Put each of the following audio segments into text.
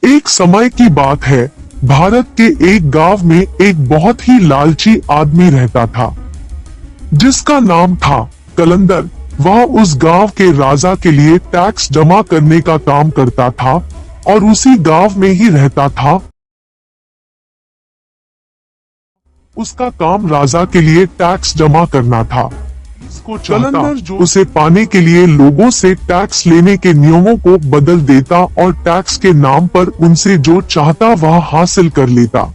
एक समय की बात है, भारत के एक गांव में एक बहुत ही लालची आदमी रहता था, जिसका नाम था कलंदर। वह उस गांव के राजा के लिए टैक्स जमा करने का काम करता था और उसी गांव में ही रहता था। उसका काम राजा के लिए टैक्स जमा करना था। इसको कलंदर जो उसे पाने के लिए लोगों से टैक्स लेने के नियमों को बदल देता और टैक्स के नाम पर उनसे जो चाहता वह हासिल कर लेता,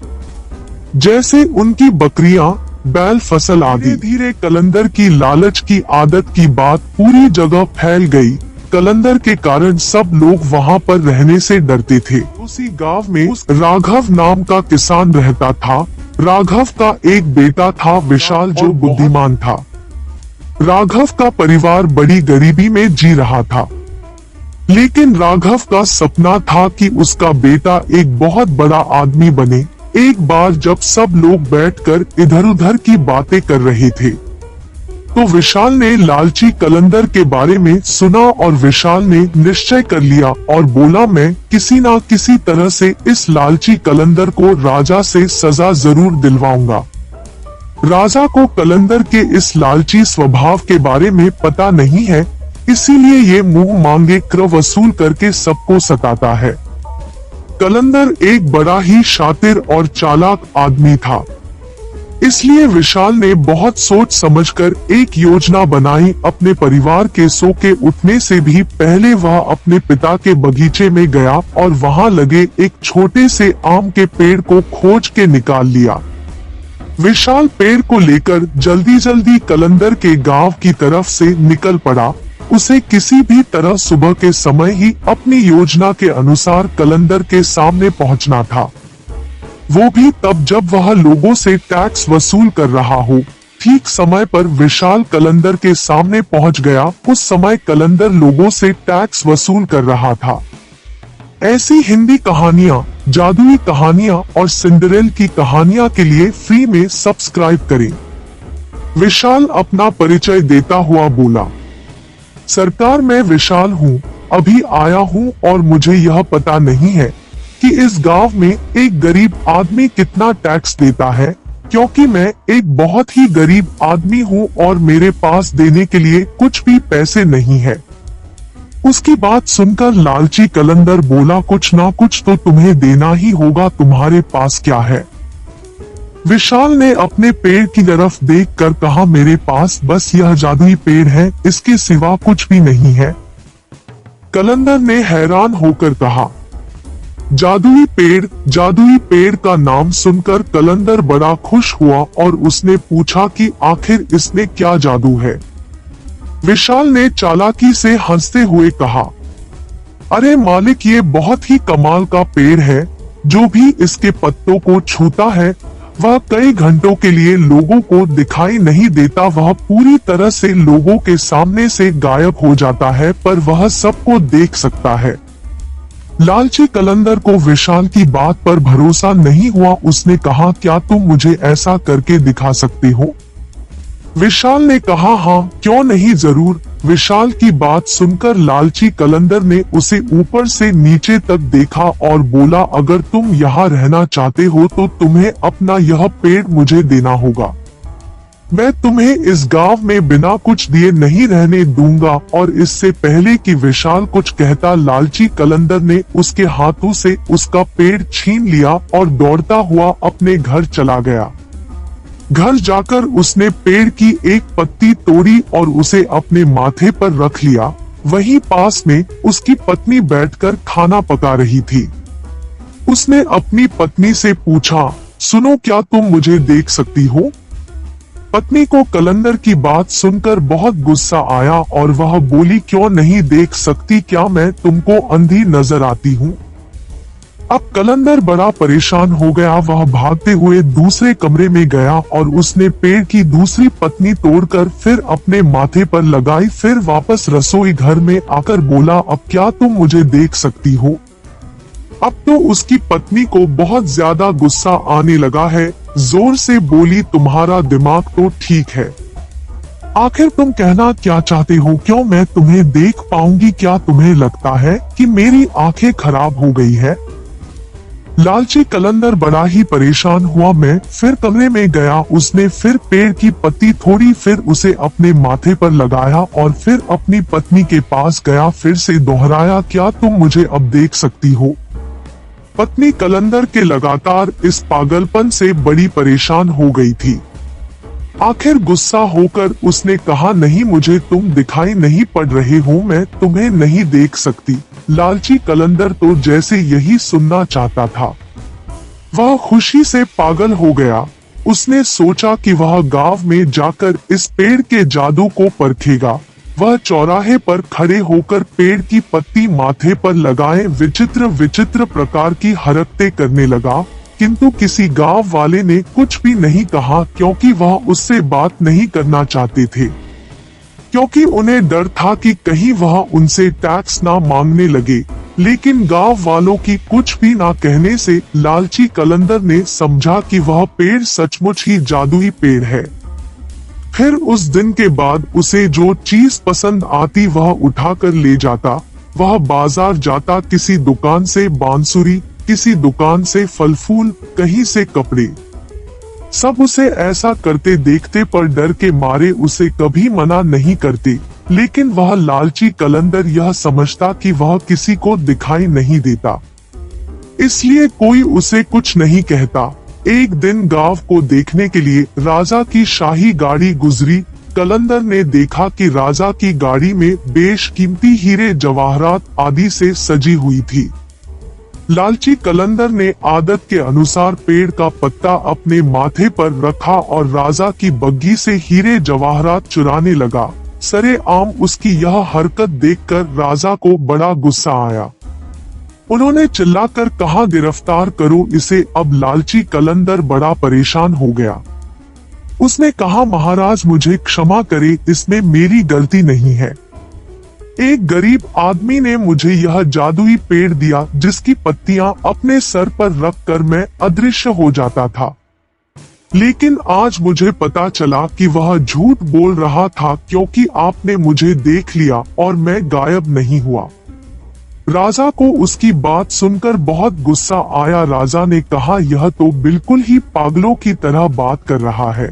जैसे उनकी बकरियां, बैल, फसल आदि। धीरे कलंदर की लालच की आदत की बात पूरी जगह फैल गई। कलंदर के कारण सब लोग वहां पर रहने से डरते थे। उसी गांव में राघव नाम का किसान रहता था। राघव का एक बेटा था विशाल, जो बुद्धिमान था। राघव का परिवार बड़ी गरीबी में जी रहा था, लेकिन राघव का सपना था कि उसका बेटा एक बहुत बड़ा आदमी बने। एक बार जब सब लोग बैठकर इधर उधर की बातें कर रहे थे, तो विशाल ने लालची कलंदर के बारे में सुना और विशाल ने निश्चय कर लिया और बोला, मैं किसी ना किसी तरह से इस लालची कलंदर को राजा से सजा जरूर दिलवाऊंगा। राजा को कलंदर के इस लालची स्वभाव के बारे में पता नहीं है, इसीलिए ये मुंह मांगे कर वसूल करके सबको सताता है। कलंदर एक बड़ा ही शातिर और चालाक आदमी था, इसलिए विशाल ने बहुत सोच समझकर एक योजना बनाई। अपने परिवार के सो के उठने से भी पहले वह अपने पिता के बगीचे में गया और वहां लगे एक छोटे से आम के पेड़ को खोज के निकाल लिया। विशाल पेड़ को लेकर जल्दी जल्दी कलंदर के गांव की तरफ से निकल पड़ा। उसे किसी भी तरह सुबह के समय ही अपनी योजना के अनुसार कलंदर के सामने पहुंचना था, वो भी तब जब वह लोगों से टैक्स वसूल कर रहा हो। ठीक समय पर विशाल कलंदर के सामने पहुंच गया। उस समय कलंदर लोगों से टैक्स वसूल कर रहा था। ऐसी हिंदी कहानियाँ, जादुई कहानियाँ और सिंड्रेल की कहानियाँ के लिए फ्री में सब्सक्राइब करें। विशाल अपना परिचय देता हुआ बोला, सरकार, मैं विशाल हूँ, अभी आया हूँ और मुझे यह पता नहीं है कि इस गांव में एक गरीब आदमी कितना टैक्स देता है, क्योंकि मैं एक बहुत ही गरीब आदमी हूँ और मेरे पास देने के लिए कुछ भी पैसे नहीं है। उसकी बात सुनकर लालची कलंदर बोला, कुछ ना कुछ तो तुम्हें देना ही होगा, तुम्हारे पास क्या है? विशाल ने अपने पेड़ की तरफ देखकर कहा, मेरे पास बस यह जादुई पेड़ है, इसके सिवा कुछ भी नहीं है। कलंदर ने हैरान होकर कहा, जादुई पेड़? जादुई पेड़ का नाम सुनकर कलंदर बड़ा खुश हुआ और उसने पूछा कि आखिर इसमें क्या जादू है? विशाल ने चालाकी से हंसते हुए कहा, अरे मालिक, ये बहुत ही कमाल का पेड़ है। जो भी इसके पत्तों को छूता है वह कई घंटों के लिए लोगों को दिखाई नहीं देता। वह पूरी तरह से लोगों के सामने से गायब हो जाता है, पर वह सबको देख सकता है। लालची कलंदर को विशाल की बात पर भरोसा नहीं हुआ। उसने कहा, क्या तुम मुझे ऐसा करके दिखा सकते हो? विशाल ने कहा, हाँ, क्यों नहीं, जरूर। विशाल की बात सुनकर लालची कलंदर ने उसे ऊपर से नीचे तक देखा और बोला, अगर तुम यहाँ रहना चाहते हो तो तुम्हें अपना यह पेड़ मुझे देना होगा। मैं तुम्हें इस गांव में बिना कुछ दिए नहीं रहने दूंगा। और इससे पहले कि विशाल कुछ कहता, लालची कलंदर ने उसके हाथों से उसका पेड़ छीन लिया और दौड़ता हुआ अपने घर चला गया। घर जाकर उसने पेड़ की एक पत्ती तोड़ी और उसे अपने माथे पर रख लिया। वहीं पास में उसकी पत्नी बैठकर खाना पका रही थी। उसने अपनी पत्नी से पूछा, सुनो, क्या तुम मुझे देख सकती हो? पत्नी को कलंदर की बात सुनकर बहुत गुस्सा आया और वह बोली, क्यों नहीं देख सकती, क्या मैं तुमको अंधी नजर आती हूँ? अब कलंदर बड़ा परेशान हो गया। वह भागते हुए दूसरे कमरे में गया और उसने पेड़ की दूसरी पत्नी तोड़कर फिर अपने माथे पर लगाई। फिर वापस रसोई घर में आकर बोला, अब क्या तुम मुझे देख सकती हो? अब तो उसकी पत्नी को बहुत ज्यादा गुस्सा आने लगा है। जोर से बोली, तुम्हारा दिमाग तो ठीक है, आखिर तुम कहना क्या चाहते हो? क्यों मैं तुम्हें देख पाऊंगी? क्या तुम्हें लगता है कि मेरी आंखें खराब हो गई है? लालची कलंदर बड़ा ही परेशान हुआ। मैं फिर कमरे में गया, उसने फिर पेड़ की पत्ती थोड़ी, फिर उसे अपने माथे पर लगाया और फिर अपनी पत्नी के पास गया, फिर से दोहराया, क्या तुम मुझे अब देख सकती हो? पत्नी कलंदर के लगातार इस पागलपन से बड़ी परेशान हो गई थी। आखिर गुस्सा होकर उसने कहा, नहीं, मुझे तुम दिखाई नहीं पड़ रहे हो, मैं तुम्हें नहीं देख सकती। लालची कलंदर तो जैसे यही सुनना चाहता था। वह खुशी से पागल हो गया। उसने सोचा कि वह गांव में जाकर इस पेड़ के जादू को परखेगा। वह चौराहे पर खड़े होकर पेड़ की पत्ती माथे पर लगाए विचित्र विचित्र प्रकार की हरकतें करने लगा, किंतु किसी गांव वाले ने कुछ भी नहीं कहा, क्योंकि वह उससे बात नहीं करना चाहते थे, क्योंकि उन्हें डर था कि कहीं वह उनसे टैक्स ना मांगने लगे। लेकिन गांव वालों की कुछ भी ना कहने से लालची कलंदर ने समझा कि वह पेड़ सचमुच ही जादुई पेड़ है। फिर उस दिन के बाद उसे जो चीज पसंद आती वह उठाकर ले जाता। वह बाजार जाता, किसी दुकान से बांसुरी, किसी दुकान से फल फूल, कहीं से कपड़े। सब उसे ऐसा करते देखते पर डर के मारे उसे कभी मना नहीं करते। लेकिन वह लालची कलंदर यह समझता कि वह किसी को दिखाई नहीं देता, इसलिए कोई उसे कुछ नहीं कहता। एक दिन गांव को देखने के लिए राजा की शाही गाड़ी गुजरी। कलंदर ने देखा कि राजा की गाड़ी में बेशकीमती हीरे जवाहरात आदि से सजी हुई थी। लालची कलंदर ने आदत के अनुसार पेड़ का पत्ता अपने माथे पर रखा और राजा की बग्घी से हीरे जवाहरात चुराने लगा। सरेआम उसकी यह हरकत देखकर राजा को बड़ा गुस्सा आया। उन्होंने चिल्लाकर कहा, गिरफ्तार करो इसे। अब लालची कलंदर बड़ा परेशान हो गया। उसने कहा, महाराज मुझे क्षमा करे, इसमें मेरी गलती नहीं है। एक गरीब आदमी ने मुझे यह जादुई पेड़ दिया जिसकी पत्तियां अपने सर पर रखकर मैं अदृश्य हो जाता था। लेकिन आज मुझे पता चला कि वह झूठ बोल रहा था, क्योंकि आपने मुझे देख लिया और मैं गायब नहीं हुआ। राजा को उसकी बात सुनकर बहुत गुस्सा आया। राजा ने कहा, यह तो बिल्कुल ही पागलों की तरह बात कर रहा है।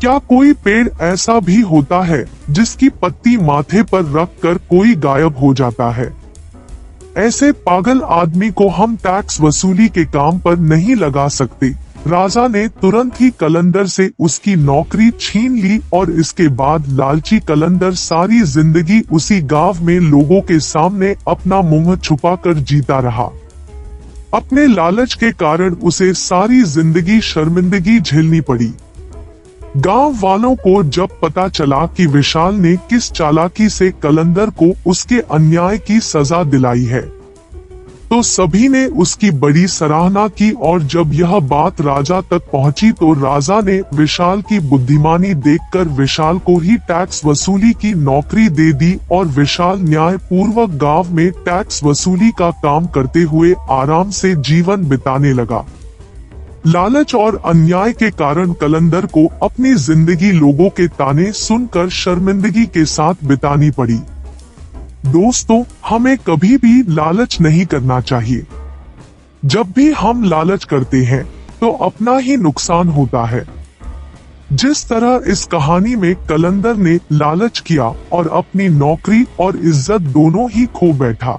क्या कोई पेड़ ऐसा भी होता है जिसकी पत्ती माथे पर रखकर कोई गायब हो जाता है? ऐसे पागल आदमी को हम टैक्स वसूली के काम पर नहीं लगा सकते। राजा ने तुरंत ही कलंदर से उसकी नौकरी छीन ली और इसके बाद लालची कलंदर सारी जिंदगी उसी गांव में लोगों के सामने अपना मुंह छुपाकर जीता रहा। अपने लालच के कारण उसे सारी जिंदगी शर्मिंदगी झेलनी पड़ी। गांव वालों को जब पता चला कि विशाल ने किस चालाकी से कलंदर को उसके अन्याय की सजा दिलाई है, तो सभी ने उसकी बड़ी सराहना की। और जब यह बात राजा तक पहुंची तो राजा ने विशाल की बुद्धिमानी देखकर विशाल को ही टैक्स वसूली की नौकरी दे दी और विशाल न्याय पूर्वक गांव में टैक्स वसूली का काम करते हुए आराम से जीवन बिताने लगा। लालच और अन्याय के कारण कलंदर को अपनी जिंदगी लोगों के ताने सुनकर शर्मिंदगी के साथ बितानी पड़ी। दोस्तों, हमें कभी भी लालच नहीं करना चाहिए। जब भी हम लालच करते हैं तो अपना ही नुकसान होता है। जिस तरह इस कहानी में कलंदर ने लालच किया और अपनी नौकरी और इज्जत दोनों ही खो बैठा।